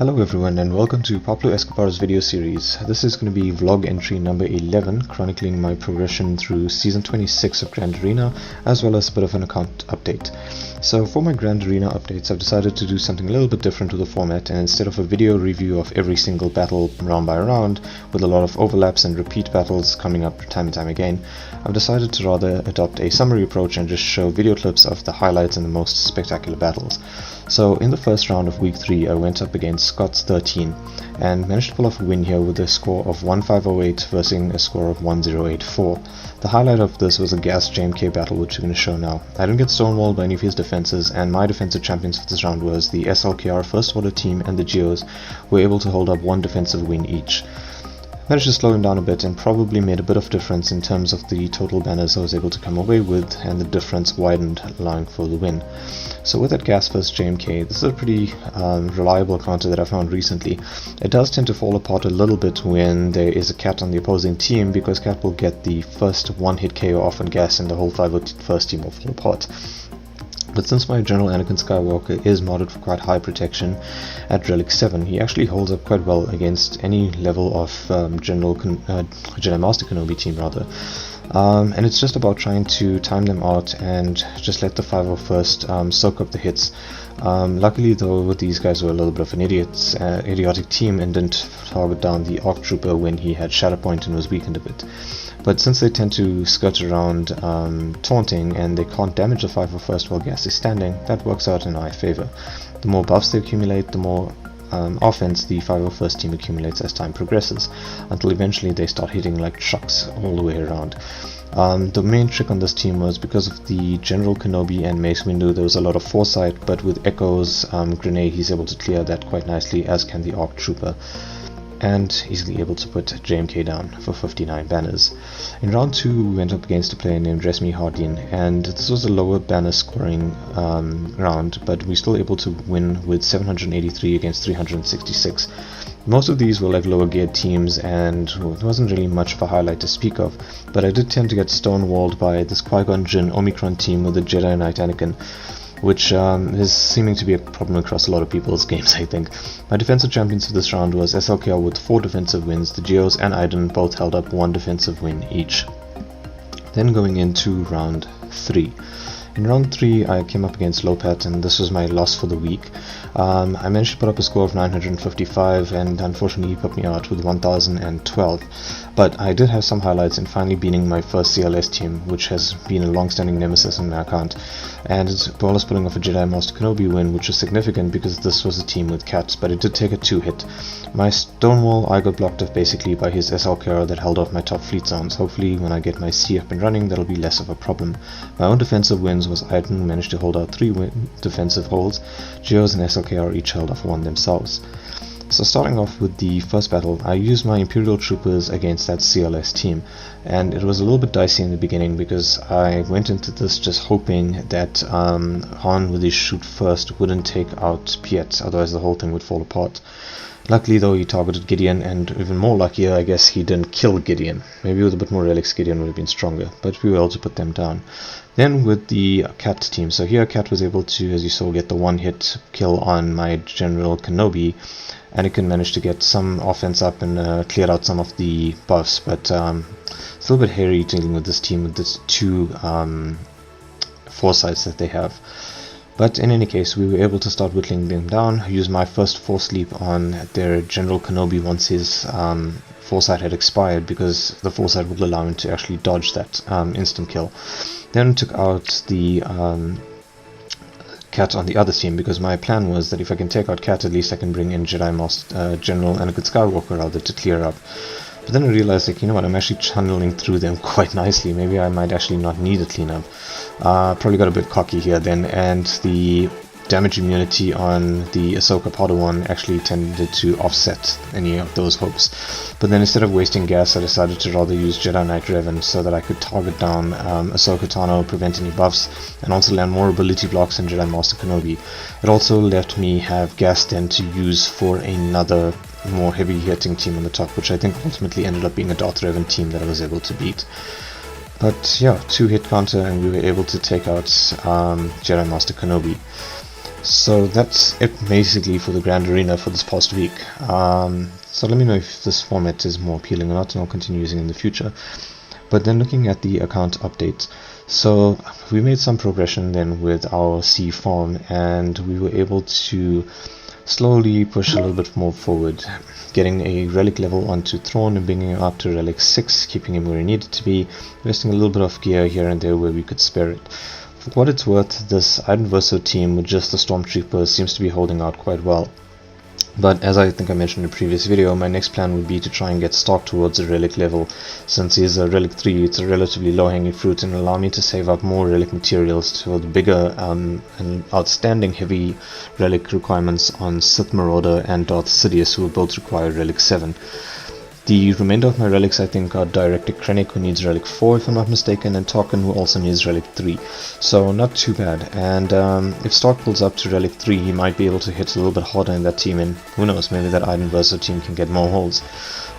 Hello everyone and welcome to Pablo Escobar's video series. This is going to be vlog entry number 11, chronicling my progression through season 26 of Grand Arena, as well as a bit of an account update. So for my Grand Arena updates, I've decided to do something a little bit different to the format, and instead of a video review of every single battle round by round, with a lot of overlaps and repeat battles coming up time and time again, I've decided to rather adopt a summary approach and just show video clips of the highlights and the most spectacular battles. So in the first round of week 3, I went up against Scott's 13 and managed to pull off a win here with a score of 1508 versus a score of 1084. The highlight of this was a gas JMK battle, which we're going to show now. I didn't get stonewalled by any of his defenses, and my defensive champions for this round was the SLKR First Order team and the Geos, who were able to hold up one defensive win each. Managed to slow him down a bit and probably made a bit of difference in terms of the total banners I was able to come away with, and the difference widened, allowing for the win. So with that gas vs JMK, this is a pretty reliable counter that I found recently. It does tend to fall apart a little bit when there is a cat on the opposing team, because cat will get the first one-hit KO off on gas and the whole 501st team will fall apart. But since my General Anakin Skywalker is modded for quite high protection at Relic 7, he actually holds up quite well against any level of Jedi Master Kenobi team rather. And it's just about trying to time them out and just let the 501st soak up the hits. Luckily though, these guys were a little bit of an idiotic team and didn't target down the ARC Trooper when he had Shatterpoint and was weakened a bit. But since they tend to skirt around taunting and they can't damage the 501st while gas is standing, that works out in our favor. The more buffs they accumulate, the more offense the 501st team accumulates as time progresses, until eventually they start hitting like trucks all the way around. The main trick on this team was, because of the General Kenobi and Mace Windu, there was a lot of foresight, but with Echo's grenade he's able to clear that quite nicely, as can the ARC Trooper, and easily able to put JMK down for 59 banners. In round 2 we went up against a player named Resmi Hardin, and this was a lower banner scoring round, but we still able to win with 783 against 366. Most of these were like lower geared teams, and there wasn't really much of a highlight to speak of, but I did tend to get stonewalled by this Qui-Gon Jinn Omicron team with the Jedi Knight Anakin, which is seeming to be a problem across a lot of people's games, I think. My defensive champions for this round was SLKR with 4 defensive wins. The Geos and Iden both held up 1 defensive win each. Then going into round 3. In round 3 I came up against Lopat, and this was my loss for the week. I managed to put up a score of 955, and unfortunately he put me out with 1012. But I did have some highlights in finally beating my first CLS team, which has been a long-standing nemesis on my account, and as well as pulling off a Jedi Master Kenobi win, which was significant because this was a team with cats, but it did take a 2-hit. My Stonewall I got blocked off basically by his SLKR that held off my top fleet zones. Hopefully when I get my C up and running that'll be less of a problem. My own defensive wins was Iden managed to hold out 3 defensive holds. Geos and SLKR each held off 1 themselves. So starting off with the first battle, I used my Imperial Troopers against that CLS team, and it was a little bit dicey in the beginning because I went into this just hoping that Han with his shoot first wouldn't take out Piet, otherwise the whole thing would fall apart. Luckily though he targeted Gideon, and even more luckier I guess he didn't kill Gideon. Maybe with a bit more relics Gideon would have been stronger, but we were able to put them down. Then with the Cat team, so here Cat was able to, as you saw, get the 1-hit kill on my General Kenobi. Anakin managed to get some offense up and cleared out some of the buffs, but it's a little bit hairy dealing with this team with this 2 foresights that they have. But in any case, we were able to start whittling them down. I used my first Force Leap on their General Kenobi once his foresight had expired, because the foresight would allow him to actually dodge that instant kill. Then took out the Cat on the other team, because my plan was that if I can take out Cat, at least I can bring in General Anakin Skywalker rather to clear up. But then I realized, like, you know what, I'm actually channeling through them quite nicely. Maybe I might actually not need a cleanup. Probably got a bit cocky here then, and the damage immunity on the Ahsoka Padawan actually tended to offset any of those hopes. But then instead of wasting gas, I decided to rather use Jedi Knight Revan so that I could target down Ahsoka Tano, prevent any buffs, and also land more ability blocks in Jedi Master Kenobi. It also let me have gas then to use for another more heavy hitting team on the top, which I think ultimately ended up being a Darth Revan team that I was able to beat. But yeah, 2-hit counter, and we were able to take out Jedi Master Kenobi. So that's it basically for the Grand Arena for this past week. So let me know if this format is more appealing or not, and I'll continue using it in the future. But then looking at the account updates, so we made some progression then with our C farm, and we were able to slowly push a little bit more forward, getting a relic level onto Thrawn and bringing him up to relic 6, keeping him where he needed to be, investing a little bit of gear here and there where we could spare it. For what it's worth, this Iden Verso team with just the Stormtroopers seems to be holding out quite well. But as I think I mentioned in a previous video, my next plan would be to try and get Stark towards a relic level. Since he's a relic 3, it's a relatively low hanging fruit and allow me to save up more relic materials for the bigger and outstanding heavy relic requirements on Sith Marauder and Darth Sidious, who will both require relic 7. The remainder of my relics I think are Director Krennic, who needs relic 4 if I'm not mistaken, and Tarkin, who also needs relic 3. So not too bad, and if Stark pulls up to relic 3 he might be able to hit a little bit harder in that team, and who knows, maybe that Iden Verso team can get more holes.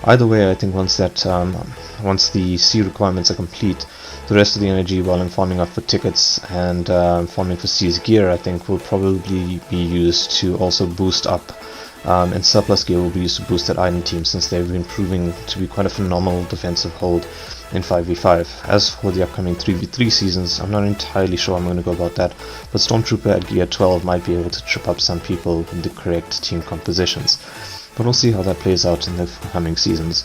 Either way, I think once the C requirements are complete, the rest of the energy while I'm farming up for tickets and farming for C's gear I think will probably be used to also boost up and surplus gear will be used to boost that Iden team, since they've been proving to be quite a phenomenal defensive hold in 5v5. As for the upcoming 3v3 seasons, I'm not entirely sure I'm going to go about that, but Stormtrooper at gear 12 might be able to trip up some people with the correct team compositions. But we'll see how that plays out in the coming seasons.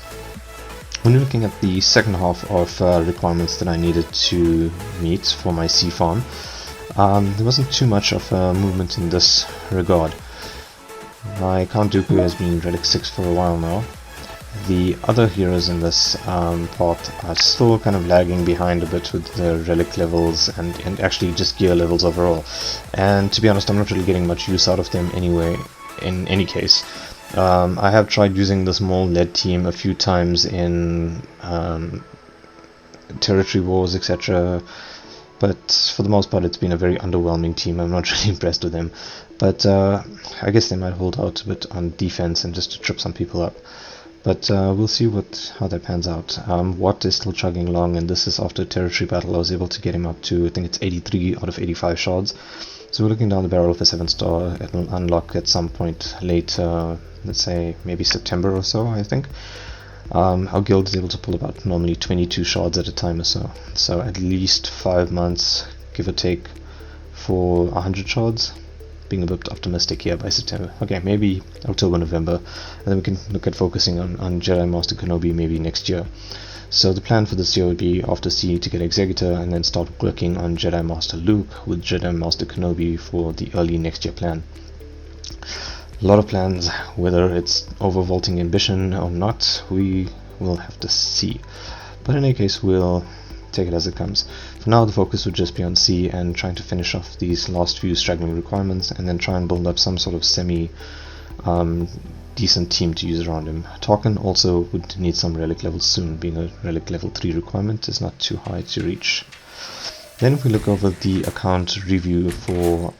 When you're looking at the second half of requirements that I needed to meet for my C farm, there wasn't too much of movement in this regard. My Count Dooku has been relic 6 for a while now. The other heroes in this part are still kind of lagging behind a bit with the relic levels and actually just gear levels overall. And to be honest, I'm not really getting much use out of them anyway, in any case. I have tried using the small lead team a few times in territory wars, etc. But for the most part it's been a very underwhelming team. I'm not really impressed with them, but I guess they might hold out a bit on defense and just to trip some people up. But we'll see how that pans out. Watt is still chugging along, and this is after a territory battle. I was able to get him up to, I think it's 83 out of 85 shards. So we're looking down the barrel of a 7-star. It'll unlock at some point late, let's say maybe September or so, I think. Our guild is able to pull about normally 22 shards at a time or so. So at least 5 months, give or take, for 100 shards. Being a bit optimistic here by September. Okay, maybe October, November, and then we can look at focusing on Jedi Master Kenobi maybe next year. So the plan for this year would be after C to get Executor and then start working on Jedi Master Luke with Jedi Master Kenobi for the early next year plan. A lot of plans, whether it's overvaulting ambition or not, we will have to see. But in any case, we'll take it as it comes. For now, the focus would just be on C and trying to finish off these last few straggling requirements, and then try and build up some sort of semi decent team to use around him. Tarkin also would need some relic levels soon, being a relic level 3 requirement is not too high to reach. Then if we look over the account review for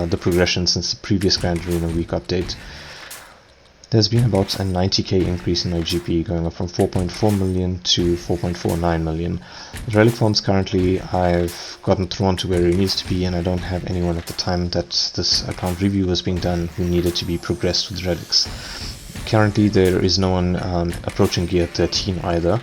the progression since the previous Grand Arena week update, there's been about a 90k increase in my GP, going up from 4.4 million to 4.49 million. The relic farms currently, I've gotten Thrawn to where he needs to be, and I don't have anyone at the time that this account review was being done who needed to be progressed with relics. Currently there is no one approaching gear 13 either,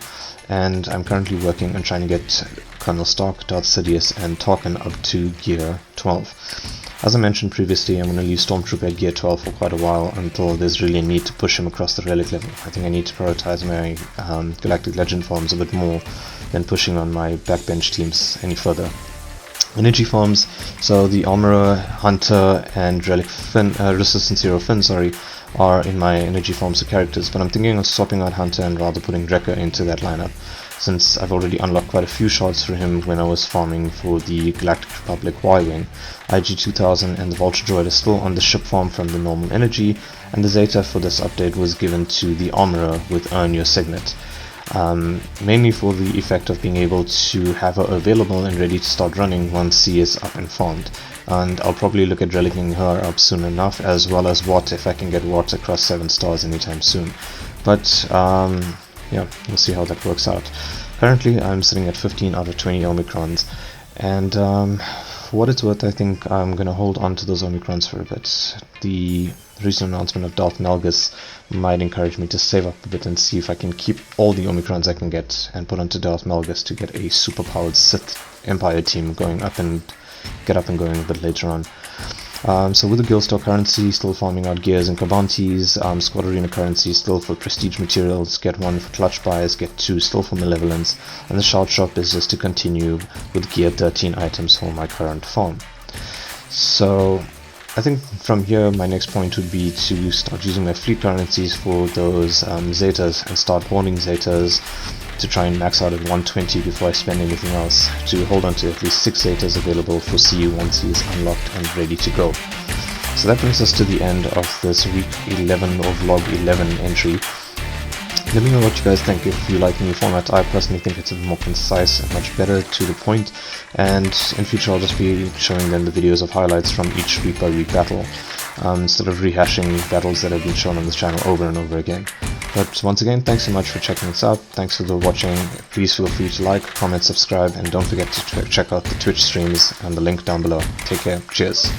and I'm currently working on trying to get Colonel Stark, Darth Sidious and Tarkin up to gear 12. As I mentioned previously, I'm going to leave Stormtrooper at gear 12 for quite a while until there's really a need to push him across the relic level. I think I need to prioritize my Galactic Legend farms a bit more than pushing on my backbench teams any further. Energy farms, so the Armorer, Hunter and Relic Resistance Hero Finn, are in my energy farms of characters, but I'm thinking of swapping out Hunter and rather putting Wrecker into that lineup, since I've already unlocked quite a few shards for him when I was farming for the Galactic Republic Y-Wing. IG-2000 and the Vulture Droid are still on the ship farm from the normal energy, and the Zeta for this update was given to the Armorer with Earn Your Signet. Mainly for the effect of being able to have her available and ready to start running once C is up and farmed. And I'll probably look at relicking her up soon enough, as well as Watt if I can get Watt across 7 stars anytime soon. But yeah, we'll see how that works out. Currently I'm sitting at 15 out of 20 Omicrons, and for what it's worth, I think I'm going to hold on to those Omicrons for a bit. The recent announcement of Darth Malgus might encourage me to save up a bit and see if I can keep all the Omicrons I can get and put onto Darth Malgus to get a super-powered Sith Empire team going up and going a bit later on. So with the Guild Store currency, still farming out gears and Kabantis, Squad Arena currency still for prestige materials, get 1 for clutch buys, get 2 still for malevolence, and the Shard Shop is just to continue with gear 13 items for my current farm. So I think from here my next point would be to start using my fleet currencies for those Zetas and start holding Zetas to try and max out at 120 before I spend anything else, to hold on to at least 6 Zetas available for CU once he is unlocked and ready to go. So that brings us to the end of this week 11 or vlog 11 entry. Let me know what you guys think. If you like the new format, I personally think it's a bit more concise and much better to the point, and in future I'll just be showing them the videos of highlights from each week by week battle, instead of rehashing battles that have been shown on this channel over and over again. But once again, thanks so much for checking this out. Thanks for watching. Please feel free to like, comment, subscribe, and don't forget to check out the Twitch streams and the link down below. Take care. Cheers.